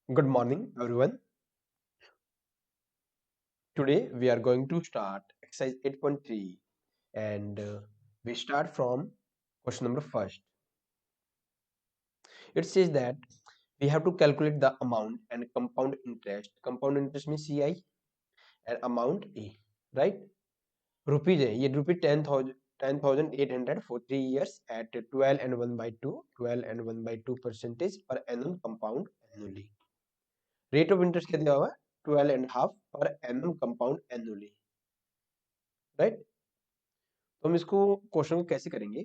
Good morning, everyone. Today we are going to start exercise 8.3 and we start from question number first. It says that we have to calculate the amount and compound interest. Compound interest means CI and amount A, right? Rupees है ये रुपये 10,800 for 3 years at 12 and 1 by 2, 12 and 1 by 2 percentage per annum compound annually. Rate of interest क्या दिया हुआ है 12 and half per annum compound annually, right? तो हम इसको क्वेश्चन को कैसे करेंगे।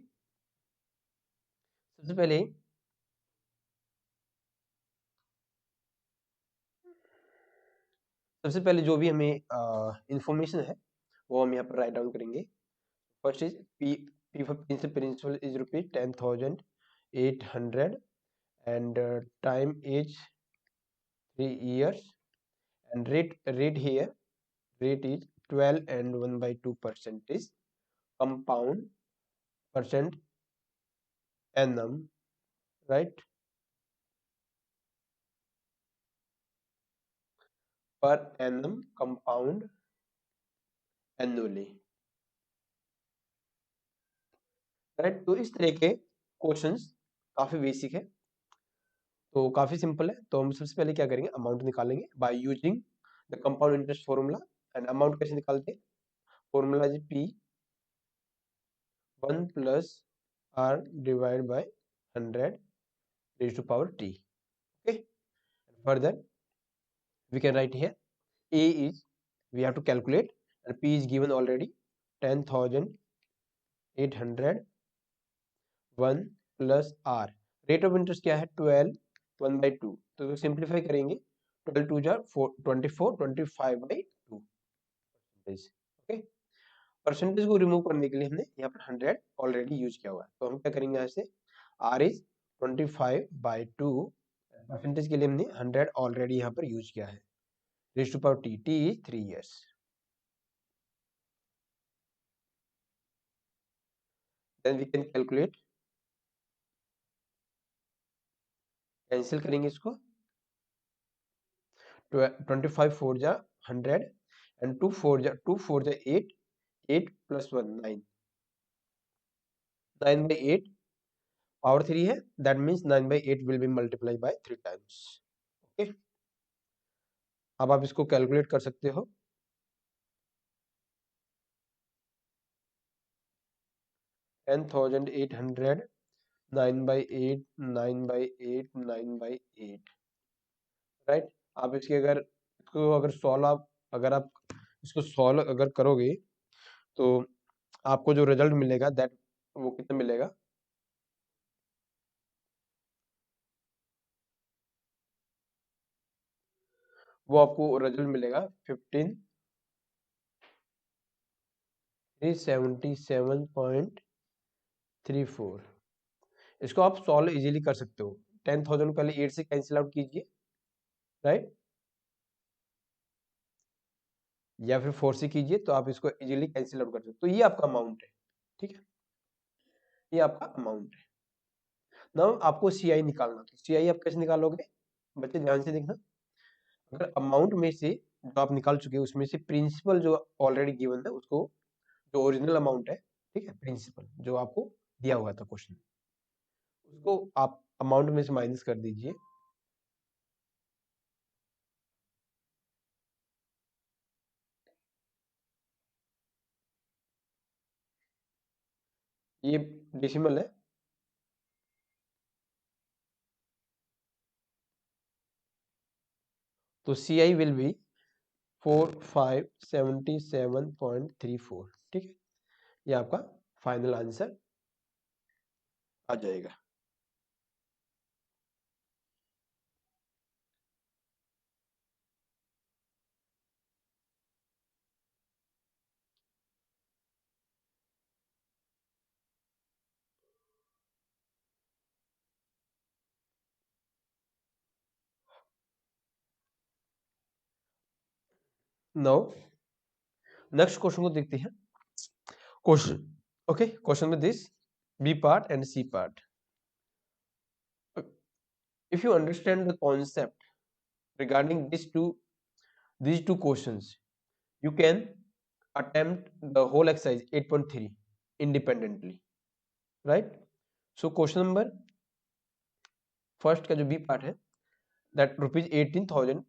सबसे पहले जो भी हमें इंफॉर्मेशन है वो हम यहाँ पर राइट डाउन करेंगे। First is P for principal is rupees 10,800 and time is 3 years and rate here rate is 12 and 1 by 2 percentage compound percent annum, right, per annum compound annually, right. तो इस तरह के क्वेश्चंस काफी basic है, तो काफी simple है। तो हम सबसे पहले क्या करेंगे, अमाउंट निकालेंगे by using the compound interest formula. And amount कैसे निकालते हैं, formula is P 1 plus R divide by 100 raise to power T. Okay, further we can write here a is we have to calculate and p is given already 10,800 1 plus R, rate of interest क्या है 12 1 by 2, तो simplify करेंगे 12 2 जा 24 25 by 2 percentage. Okay, percentage को remove करने के लिए हमने यहाँ पर 100 ऑलरेडी यूज किया हुआ है, तो हम क्या करेंगे यहाँ से आर इज 25 बाई 2, परसेंटेज के लिए हमने 100 ऑलरेडी यहाँ पर यूज किया है, raise to power T, T is 3 years। Then we can calculate, cancel करेंगे इसको, 25 4 जा 100 एंड 2 4 जा 8, 8 प्लस 1 9, 9 by 8 पावर 3 है, that means 9 by 8 will be multiply by 3 times. Okay, अब आप इसको कैलकुलेट कर सकते हो। 10,800 9 by 8 9 by 8 9 by 8, राइट। आप इसके अगर सॉल्व अगर आप इसको सॉल्व अगर करोगे तो आपको जो रिजल्ट मिलेगा दैट वो कितना मिलेगा, वो आपको रिजल्ट मिलेगा 15,377.34। इसको आप सॉल्व इजीली कर सकते हो। 10,000 पहले 8 से कैंसिल आउट कीजिए, राइट, या फिर 4 से कीजिए, तो आप इसको इजीली कैंसिल आउट कर सकते हो। तो ये आपका अमाउंट है, ठीक है, ये आपका अमाउंट है। नाउ आपको सीआई निकालना, तो सीआई आप कैसे निकालोगे, बच्चे ध्यान से देखना। अगर अमाउंट में से जो आप निकाल चुके हो उसमें से प्रिंसिपल जो ऑलरेडी गिवन है उसको, जो ओरिजिनल अमाउंट है, ठीक है, प्रिंसिपल जो आपको दिया हुआ था क्वेश्चन, उसको आप अमाउंट में से माइनस कर दीजिए। ये डेसिमल है, तो सी आई विल बी 4577.34, ठीक है, ये आपका फाइनल आंसर आ जाएगा। नाउ नेक्स्ट क्वेश्चन को देखते हैं। क्वेश्चन, ओके, क्वेश्चन में this B part and C part. If you understand the concept regarding these two questions, you can attempt the whole exercise 8.3 independently, right? So question number first का जो B part है, that rupees 18,000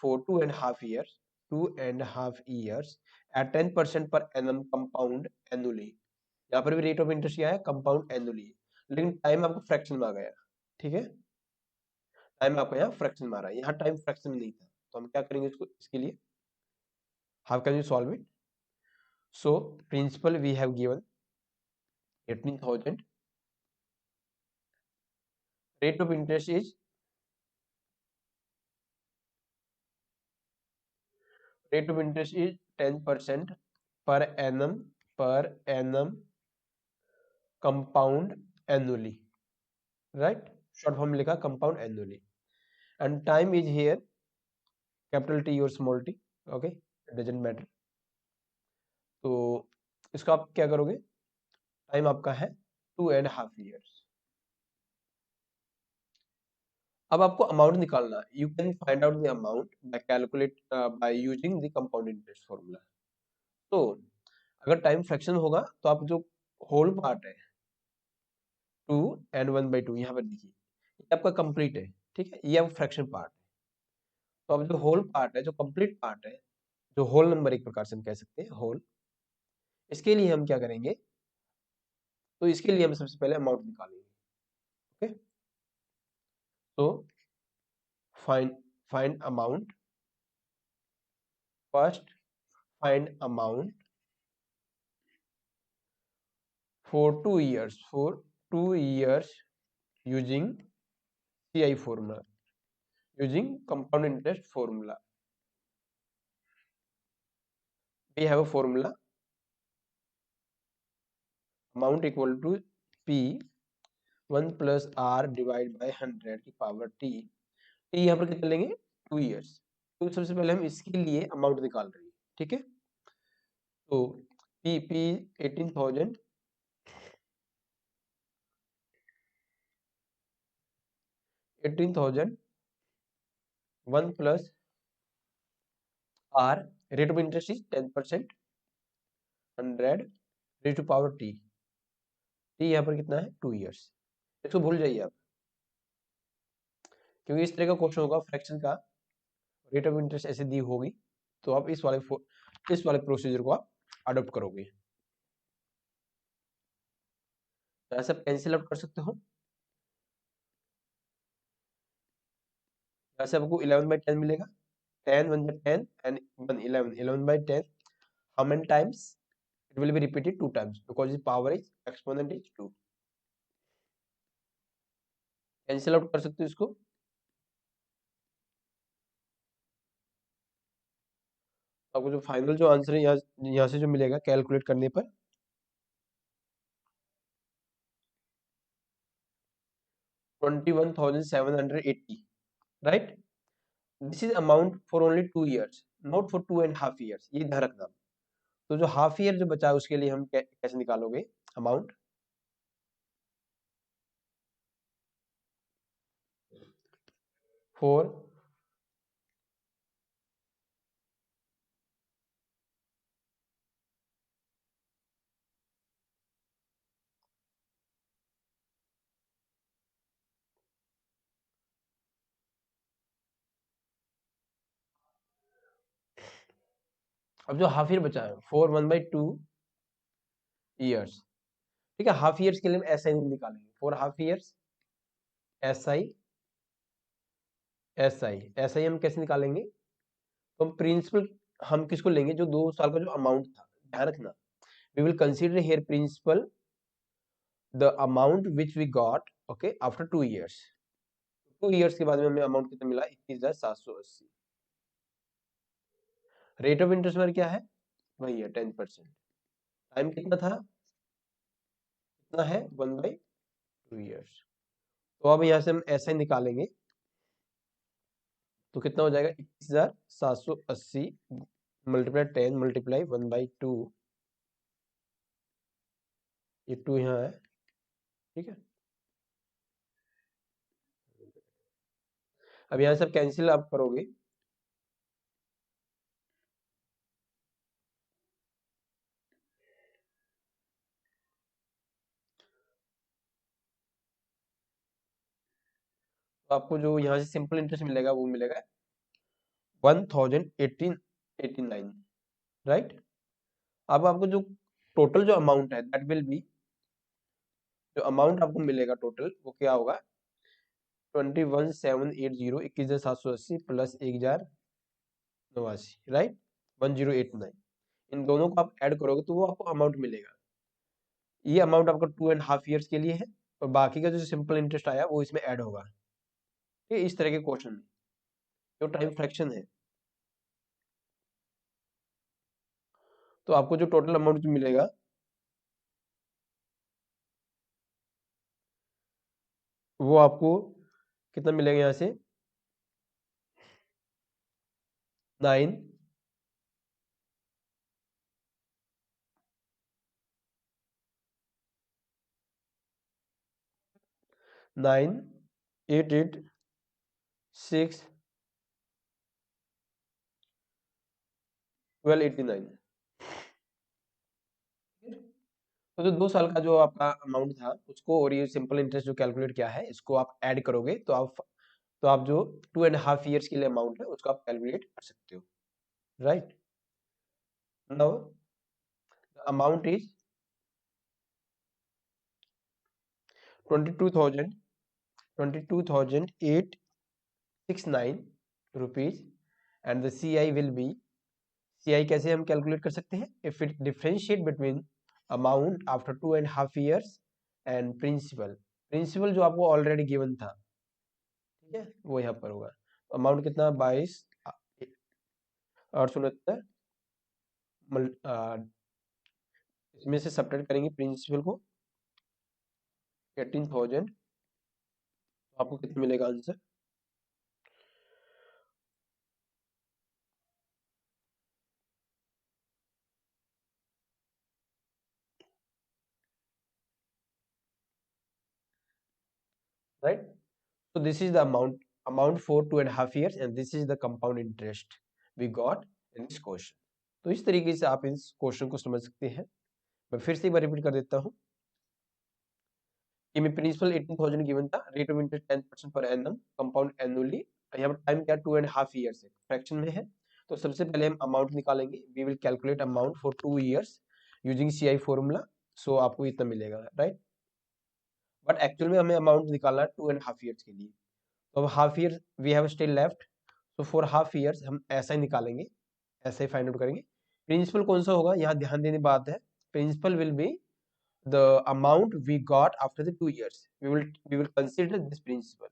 for 2.5 years at 10% per annum compound annually. यहाँ पर भी rate of interest क्या है, compound annually, लेकिन time आपको फ्रैक्शन में आ गया, ठीक है, टाइम आपका यहाँ फ्रैक्शन में आ रहा है, यहाँ टाइम फ्रैक्शन में नहीं था, तो हम क्या करेंगे इसको, इसके लिए how can you solve it? So principal we have given 18,000, rate of interest is 10% per annum compound annually, right? Short form लिखा compound annually, and time is here capital T or small t, okay, it doesn't matter. तो इसका आप क्या करोगे, time आपका है 2.5 years. अब आपको अमाउंट निकालना है, you can find out the amount by using the compound interest formula. तो अगर टाइम फ्रैक्शन होगा तो आप जो होल पार्ट है 2 and 1/2 यहाँ पर देखिए, ये आपका कंप्लीट है, ठीक है, ये आपका फ्रैक्शन पार्ट है. तो अब जो होल पार्ट है, जो कंप्लीट पार्ट है, जो होल नंबर एक प्रकार से हम कह सकते हैं होल, इसके लिए हम क्या करेंगे, तो इसके लिए हम सबसे पहले अमाउंट निकालेंगे. ओके, तो find amount, first find amount for 2 years using CI formula, using compound interest formula. We have a formula, amount equal to P 1 plus R divided by 100 की पावर T. T यहाँ पर कितना लेंगे, 2 years. तो सबसे पहले हम इसके लिए अमाउंट निकाल रहे हैं, ठीक है. तो P 18,000 1 plus R, rate of interest is 10%, 100 raised to power T. T यहाँ पर कितना है, 2 years. इसको भूल जाइए आप, क्योंकि इस तरह का क्वेश्चन होगा फ्रैक्शन का, रेट ऑफ इंटरेस्ट ऐसे दी होगी, तो आप इस वाले प्रोसीजर को आप अडॉप्ट करोगे. तो ऐसा कैंसिल आउट कर सकते हो, ऐसे आपको 11/10 मिलेगा, 10 1 10 and 1 11/10. How many times? It will be repeated 2 times because the power is exponent is 2. Cancel out कर सकते हो इसको. आपको जो फाइनल जो आंसर है यहाँ से जो मिलेगा कैलकुलेट करने पर 21,780, right? This is amount for only 2 years, not for 2.5 years. ये ध्यान रखना. तो जो हाफ ईयर जो बचा है उसके लिए हम कैसे निकालोगे अमाउंट, फॉर अब जो हाफ ईयर बचा है फॉर 1/2 ईयर्स, ठीक है, हाफ ईयर्स के लिए हम एसआई निकालेंगे फॉर हाफ ईयर्स. एसआई हम कैसे निकालेंगे, तो हम प्रिंसिपल हम किसको लेंगे, जो 2 साल का जो अमाउंट था, ध्यान रखना, we will consider here principal the amount which we got, okay, after 2 years. 2 years के बाद में हमें अमाउंट कितना मिला, 21,780. रेट ऑफ इंटरेस्ट पर क्या है, वही है 10%. टाइम कितना था, कितना है, 1/2 ईयर्स. तो अब यहाँ से हम ऐसा ही निकालेंगे, तो कितना हो जाएगा, 21,780 मल्टीप्लाई 10 मल्टीप्लाई 1/2, ये 2 यहाँ है, ठीक है. अब यहाँ सब कैंसिल आप करोगे, तो आपको जो यहाँ से सिंपल इंटरेस्ट मिलेगा वो मिलेगा 101889, राइट। अब आपको जो टोटल जो अमाउंट है दैट विल बी, जो अमाउंट आपको मिलेगा टोटल वो क्या होगा 21780, 21,780 प्लस 1089, राइट, 1089। इन दोनों को आप ऐड करोगे तो वो आपको अमाउंट मिलेगा। ये अमाउंट आपका 2.5 ईयर्स के लिए है और बाकी का जो सिंपल इंटरेस्ट आया वो इसमें ऐड होगा। ये इस तरह के क्वेश्चन जो टाइम फ्रैक्शन है, तो आपको जो टोटल अमाउंट मिलेगा वो आपको कितना मिलेगा यहाँ से 9 886 1289। तो जो 2 साल का जो आपका अमाउंट था उसको और ये सिंपल इंटरेस्ट जो कैलकुलेट किया है इसको आप ऐड करोगे तो आप जो 2.5 ईयर्स के लिए अमाउंट है उसको आप कैलकुलेट कर सकते हो, right. Now amount is 22,869 rupees and the CI will be, CI कैसे हम कैलकुलेट कर सकते हैं, if it differentiate between amount after 2.5 years and principal, principal जो आपको ऑलरेडी गिवन था, ठीक है, वो यहाँ पर होगा। अमाउंट कितना 22,869, इसमें से सब्ट्रैक्ट करेंगे प्रिंसिपल को 18,000, तो आपको कितना मिलेगा answer, right. So this is the amount for 2.5 years and this is the compound interest we got in this question। तो इस तरीके से आप इस क्वेश्चन को समझ सकते हैं। मैं फिर से एक बार रिपीट कर देता हूँ कि मैं प्रिंसिपल 18,000 गिवन था, rate of interest 10% per annum, compound annually, यहाँ पर टाइम क्या 2.5 ईयर्स है, फ्रैक्शन में है। तो सबसे पहले हम अमाउंट निकालेंगे, we will calculate amount for 2 years using CI formula. So आपको इतना मिलेगा, राइट। बट एक्चुअल में हमें अमाउंट निकालना है 2.5 ईयर्स के लिए। तो अब half year we have still left, तो फॉर हाफ ईयर्स हम ऐसा ही निकालेंगे, ऐसे ही फाइंड आउट करेंगे। प्रिंसिपल कौन सा होगा, यहाँ ध्यान देने बात है, principal will be the amount we got after the 2 years, we will consider this principal,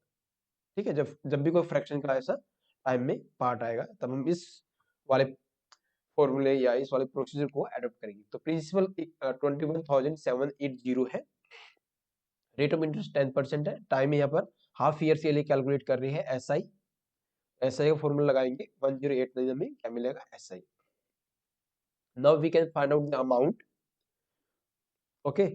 ठीक है। जब जब भी कोई फ्रैक्शन का ऐसा टाइम में पार्ट आएगा तब हम इस वाले फॉर्मूले या इस वाले प्रोसीजर को एडॉप्ट करेंगे। तो प्रिंसिपल 21,780 है, रेट ऑफ इंटरेस्ट 10% है, टाइम यहाँ पर हाफ ईयर के लिए कैलकुलेट कर रही है SI, SI का फॉर्मूला लगाएंगे 1089 में क्या मिलेगा SI। Now we can find out the amount, okay.